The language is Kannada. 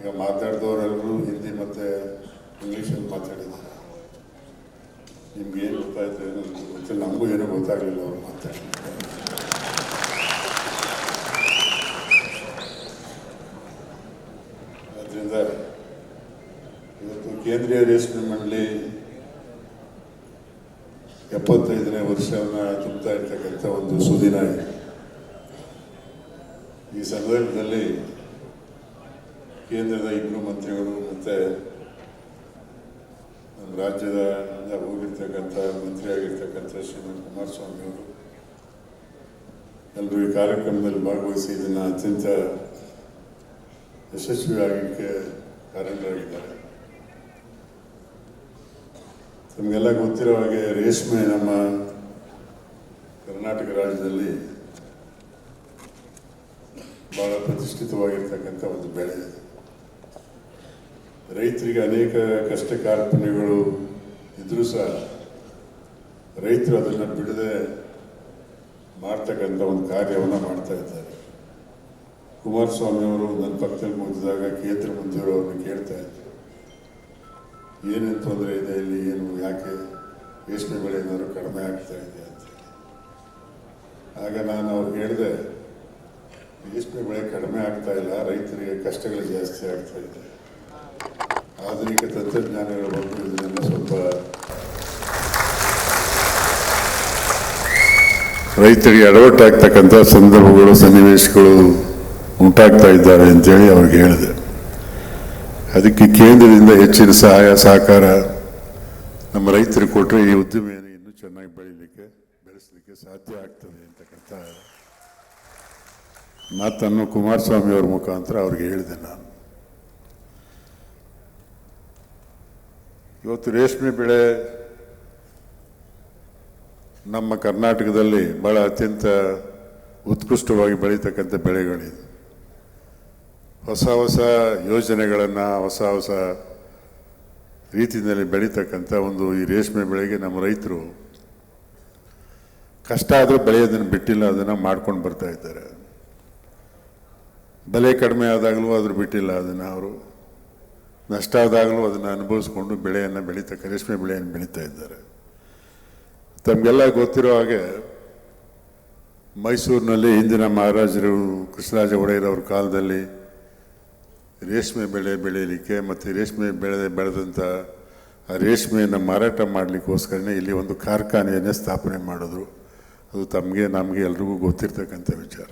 ಈಗ ಮಾತಾಡಿದವರೆಲ್ಲರೂ ಹಿಂದಿ ಮತ್ತು ಇಂಗ್ಲೀಷಲ್ಲಿ ಮಾತಾಡಿದ್ದಾರೆ. ನಿಮ್ಗೆ ಏನು ಗೊತ್ತಾಯ್ತು ಏನೋ ಗೊತ್ತಿಲ್ಲ, ನಮಗೂ ಏನೂ ಗೊತ್ತಾಗಲಿಲ್ಲ ಅವ್ರು ಮಾತಾಡಿ. ಆದ್ದರಿಂದ ಇವತ್ತು ಕೇಂದ್ರೀಯ ರೇಷ್ಮೆ ಮಂಡಳಿ 75ನೇ ವರ್ಷವನ್ನು ತುಂಬುತ್ತಾ ಇರ್ತಕ್ಕಂಥ ಒಂದು ಸುದಿನ ಇದೆ. ಈ ಸಂದರ್ಭದಲ್ಲಿ ಕೇಂದ್ರದ 2 ಮಂತ್ರಿಗಳು ಮತ್ತು ನಮ್ಮ ರಾಜ್ಯದ ಹೋಗಿರ್ತಕ್ಕಂಥ ಮಂತ್ರಿ ಆಗಿರ್ತಕ್ಕಂಥ ಶ್ರೀಮಂತ ಕುಮಾರಸ್ವಾಮಿ ಅವರು ಎಲ್ಲರೂ ಈ ಕಾರ್ಯಕ್ರಮದಲ್ಲಿ ಭಾಗವಹಿಸಿ ಇದನ್ನು ಅತ್ಯಂತ ಯಶಸ್ವಿಯಾಗಲಿಕ್ಕೆ ಕಾರಣರಾಗಿದ್ದಾರೆ. ನಮಗೆಲ್ಲ ಗೊತ್ತಿರೋ ಹಾಗೆ ರೇಷ್ಮೆ ನಮ್ಮ ಕರ್ನಾಟಕ ರಾಜ್ಯದಲ್ಲಿ ಭಾಳ ಪ್ರತಿಷ್ಠಿತವಾಗಿರ್ತಕ್ಕಂಥ ಒಂದು ಬೆಳೆ. ರೈತರಿಗೆ ಅನೇಕ ಕಷ್ಟ ಕಾರ್ಪಣ್ಯಗಳು ಇದ್ದರೂ ಸಹ ರೈತರು ಅದನ್ನು ಬಿಡದೆ ಮಾಡ್ತಕ್ಕಂಥ ಒಂದು ಕಾರ್ಯವನ್ನು ಮಾಡ್ತಾ ಇದ್ದಾರೆ. ಕುಮಾರಸ್ವಾಮಿ ಅವರು ನನ್ನ ಪಕ್ಕದಲ್ಲಿ ಕೂತಿದಾಗ ಕೇಂದ್ರ ಮಂತ್ರಿಗಳು ಅವ್ರನ್ನ ಕೇಳ್ತಾ ಇದ್ರು, ಏನೇನು ತೊಂದರೆ ಇದೆ ಇಲ್ಲಿ, ಏನು ಯಾಕೆ ರೇಷ್ಮೆ ಬೆಳೆ ಏನಾದರೂ ಕಡಿಮೆ ಆಗ್ತಾ ಇದೆ ಅಂತ. ಆಗ ನಾನು ಅವ್ರಿಗೆ ಹೇಳಿದೆ, ರೇಷ್ಮೆ ಬೆಳೆ ಕಡಿಮೆ ಆಗ್ತಾ ಇಲ್ಲ, ರೈತರಿಗೆ ಕಷ್ಟಗಳು ಜಾಸ್ತಿ ಆಗ್ತಾ ಇದೆ. ಆಧುನಿಕ ತಂತ್ರಜ್ಞಾನಗಳು ಬಂದು ಇದನ್ನೆಲ್ಲ ಸ್ವಲ್ಪ ರೈತರಿಗೆ ಅಡವಟ್ಟಾಗ್ತಕ್ಕಂಥ ಸಂದರ್ಭಗಳು ಸನ್ನಿವೇಶಗಳು ಉಂಟಾಗ್ತಾ ಇದ್ದಾವೆ ಅಂತೇಳಿ ಅವ್ರಿಗೆ ಹೇಳಿದೆ. ಅದಕ್ಕೆ ಕೇಂದ್ರದಿಂದ ಹೆಚ್ಚಿನ ಸಹಾಯ ಸಹಕಾರ ನಮ್ಮ ರೈತರಿಗೆ ಕೊಟ್ಟರೆ ಈ ಉದ್ದಿಮೆಯನ್ನು ಇನ್ನೂ ಚೆನ್ನಾಗಿ ಬೆಳೆಸಲಿಕ್ಕೆ ಸಾಧ್ಯ ಆಗ್ತದೆ ಅಂತಕ್ಕಂಥ ಮಾತನ್ನು ಕುಮಾರಸ್ವಾಮಿ ಅವ್ರ ಮುಖಾಂತರ ಅವ್ರಿಗೆ ಹೇಳಿದೆ ನಾನು. ಇವತ್ತು ರೇಷ್ಮೆ ಬೆಳೆ ನಮ್ಮ ಕರ್ನಾಟಕದಲ್ಲಿ ಭಾಳ ಅತ್ಯಂತ ಉತ್ಕೃಷ್ಟವಾಗಿ ಬೆಳೀತಕ್ಕಂಥ ಬೆಳೆಗಳಿದೆ. ಹೊಸ ಹೊಸ ಯೋಜನೆಗಳನ್ನು ಹೊಸ ರೀತಿಯಲ್ಲಿ ಬೆಳೀತಕ್ಕಂಥ ಒಂದು ಈ ರೇಷ್ಮೆ ಬೆಳೆಗೆ ನಮ್ಮ ರೈತರು ಕಷ್ಟ ಆದರೂ ಬೆಳೆಯೋದನ್ನು ಬಿಟ್ಟಿಲ್ಲ, ಅದನ್ನು ಮಾಡ್ಕೊಂಡು ಬರ್ತಾ ಇದ್ದಾರೆ. ಬೆಲೆ ಕಡಿಮೆ ಆದಾಗಲೂ ಅದ್ರ ಬಿಟ್ಟಿಲ್ಲ, ಅದನ್ನು ಅವರು ನಷ್ಟ ಆದಾಗಲೂ ಅದನ್ನು ಅನುಭವಿಸ್ಕೊಂಡು ಬೆಳೆಯನ್ನು ರೇಷ್ಮೆ ಬೆಳೆಯನ್ನು ಬೆಳೀತಾ ಇದ್ದಾರೆ. ತಮಗೆಲ್ಲ ಗೊತ್ತಿರೋ ಹಾಗೆ ಮೈಸೂರಿನಲ್ಲಿ ಹಿಂದಿನ ಮಹಾರಾಜರು ಕೃಷ್ಣರಾಜ ಒಡೆಯರ್ ಅವ್ರ ಕಾಲದಲ್ಲಿ ರೇಷ್ಮೆ ಬೆಳೆ ಬೆಳೀಲಿಕ್ಕೆ ಮತ್ತು ರೇಷ್ಮೆ ಬೆಳೆದಂಥ ಆ ರೇಷ್ಮೆಯನ್ನು ಮಾರಾಟ ಮಾಡಲಿಕ್ಕೋಸ್ಕರನೇ ಇಲ್ಲಿ ಒಂದು ಕಾರ್ಖಾನೆಯನ್ನೇ ಸ್ಥಾಪನೆ ಮಾಡಿದ್ರು. ಅದು ನಮಗೆ ಎಲ್ರಿಗೂ ಗೊತ್ತಿರ್ತಕ್ಕಂಥ ವಿಚಾರ.